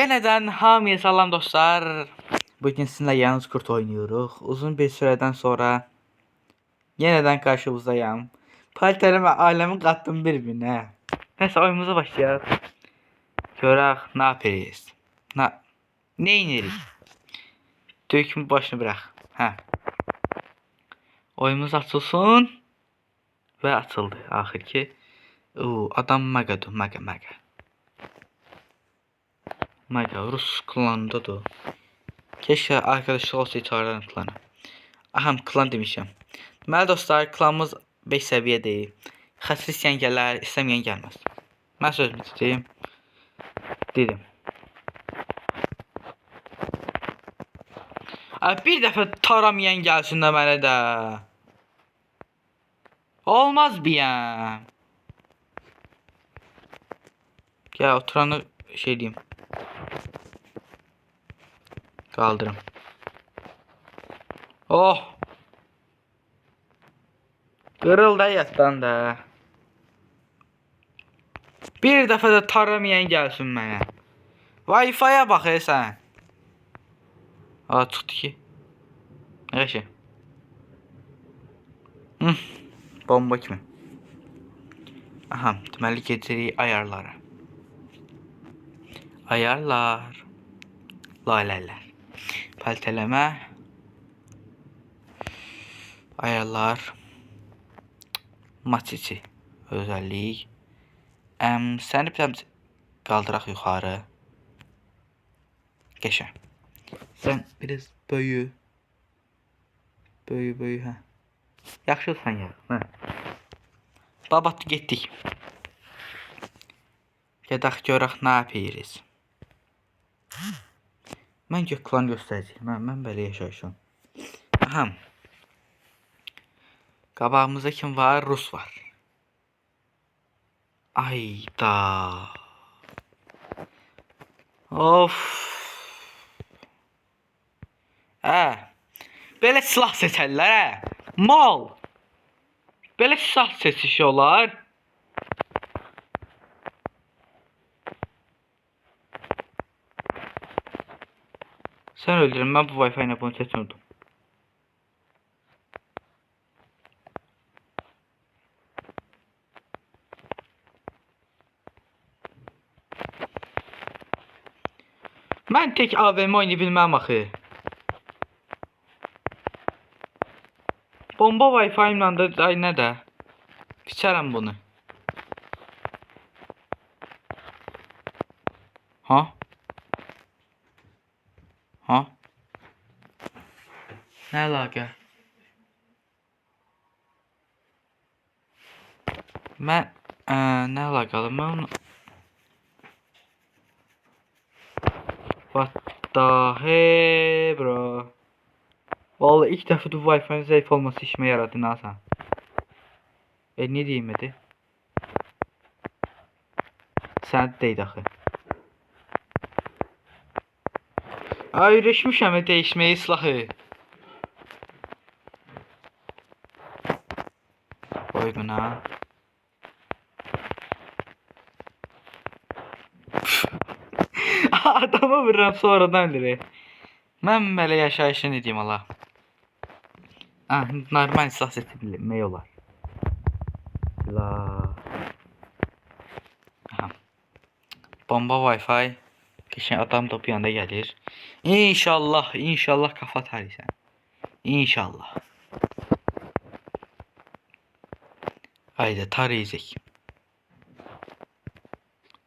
Yeniden hamıya salam dostlar. Bugün sizinle yalnız kurt oynuyoruz. Uzun bir süreden sonra yeniden karşınızdayım. Palterimi ailemi kattım birbirine. Neyse oyunumuza başlayalım. Görək ne yapacağız? Ne ineriz? Dökümü başını bırak. Ha. Oyunumuz açılsın. Ve açıldı axır ki. Adam Maga'dır. Maga Rus klanındadır. Keşke arkadaşlar olsa çağıran klanı. Aham klan demişim. Deməli dostlar, klanımız 5 səviyyə deyil. Xəsis istəyən gələr, istəməyən gəlməz. Mən sözümü tutayım. Dedim. Bir dəfə taramayan gəlsin də mənə də. Olmaz biyəm. Gəl oturanı şey diyeyim. Kaldırım. Oh. Qırıl da yatdan da. Bir dəfə də taramayan gəlsin mənə. Wi-Fi-yə bax sən. Çıxdı ki. Nə şey? Bomba kimi. Aha, deməli gedirik ayarlara. Ayarlar. Lalələr. Paltələmə. Ayarlar. Maç içi. Özəllik. Səni bir qaldıraq yuxarı. Qəşəng. Sən biraz böyü. Böyü hə. Yaxşısan ya. Hə. Babat getdik. Gedək görək nə yapırıq. Mən klan göstərəcəyim. Mən belə yaşayışım. Aha. Qabağımızda kim var? Rus var. Ayda. Of. Belə silah seçərlər. Mal. Belə silah seçişi olar. Sen öldürün, ben bu Wi-Fi ile bunu seçmiyordum. Ben tek AVM oynayabilmem axı. Bomba Wi-Fi ile de ay nə də. Biçərəm bunu. Ha? Nə əlaqə? Mən nə əlaqəli? Mən onu What the hey bro? Vallahi ilk dəfə bu Wi-Fi'nin zəif olması işime yaradı Hasan. Ne diyeyim hadi? Sən deyid axı. Öyrəşmişəm dəyişməyi silahı. Oy buna. Adamı vururam sonradan öldürür. Mən belə yaşayışı ne diyeyim Allah. Normal silah seçilmək olar. Bomba Wi-Fi. Keçən adam da bir anda gəlir. İnşallah kafa tarihsən. İnşallah. Haydi tarayacak.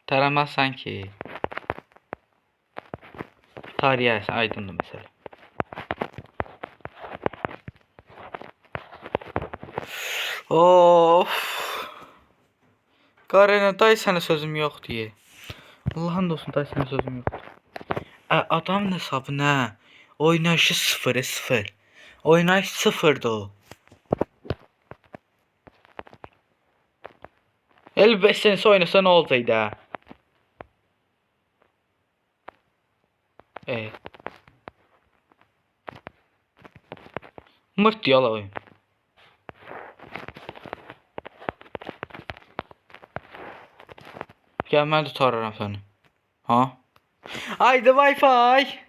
Taramazsan ki. Tarayarsan aydındır mesela. Of. Qarena day sənə sözüm yox diye. Allah'ın dostum day sənə sözüm yoxdur. Adam hesabı nə? Oynayışı 0-0. Oynayış 0'dı o. Elbette sense oynasa ne olsaydı ha? Mırt yala oyun. Gel mən də tararam səni. Ha? Haydi Wi-Fi.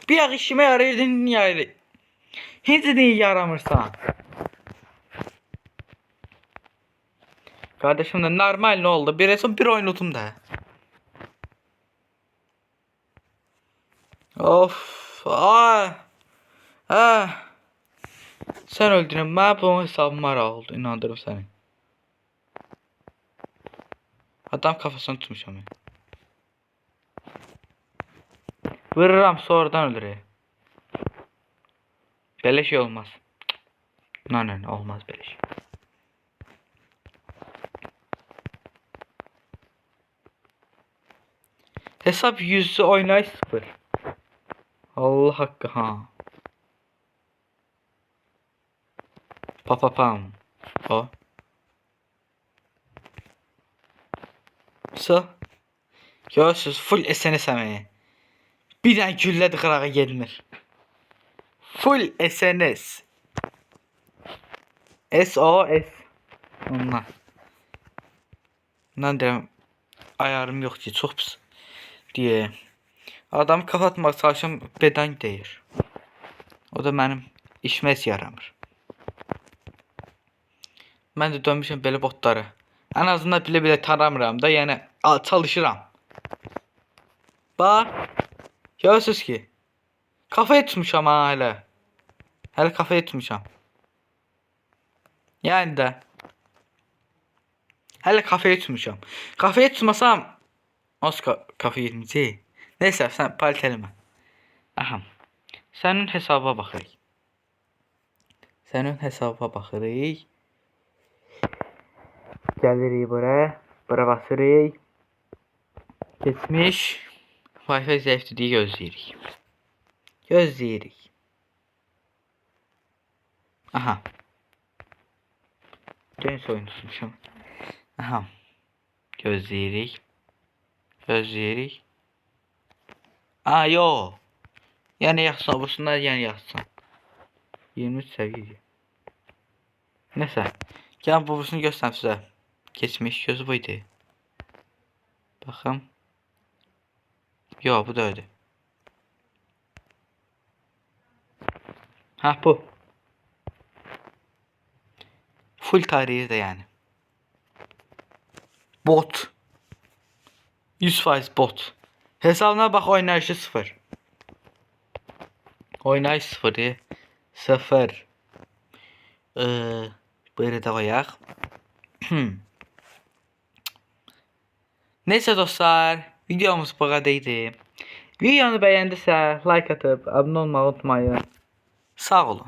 Bir ay işime yarayırdın niye? Hiç niye yaramırsan? Kardeşim de normal ne oldu? Bir resim bir oynadım da. Of. Ah. Sen öldürün. Ben bu hesabım var oldu. İnandırım seni. Adam kafasını tutmuş ama. Vururam sonradan öldürür. Böyle şey olmaz. Ne olmaz böyle şey. Hesap yüzü oynay 0. Allah hakkı ha. Papapam. O. So. Görürsünüz full SNS əməyi. Bir dənə güllədir qırağa gelmir. Full SNS. SOS. Ondan. Bundan deyirəm. Ayarım yok ki çok pis. Diye. Adamı kapatmaq çalışan beden deyir. O da mənim işimə heç yaramır. Mən də dönmüşəm belə botları. En azından bile tanımıram da, yani çalışıram. Bax. Görürsünüz ki. Kafaya tutmuşam ha hələ. Hələ kafaya tutmuşam. Yani de. Hələ kafaya tutmuşam. Kafaya tutmasam. Oscar kafaya yetmeyecek. Neyse sen palteleme. Aha. Senin hesaba baxırıq. Senin hesaba baxırıq. Gəlirik bura. Bura basırıq. Geçmiş. Wi-Fi zəifdir deyə gözləyirik. Gözləyirik. Aha. Dönüş oyunu tutmuşam. Aha. Gözləyirik. Gözləyirik. Aa yo. Yani yaxşı olsunlar, yani yaxşı. 23 səviyyə. Neyse. Gel babasını göstereyim size. Geçmiş gözü buydu. Bakın. Yo bu da öyle. Ha bu. Full tarihi de yani. Bot. 100% bot. Hesabına bak, oynayışı 0. Oynayış 0. 0. Böyle de koyak. Neyse dostlar, videomuz bu kadardı. Videonu beğendiyse like atıp abone olmayı unutmayın. Sağ olun.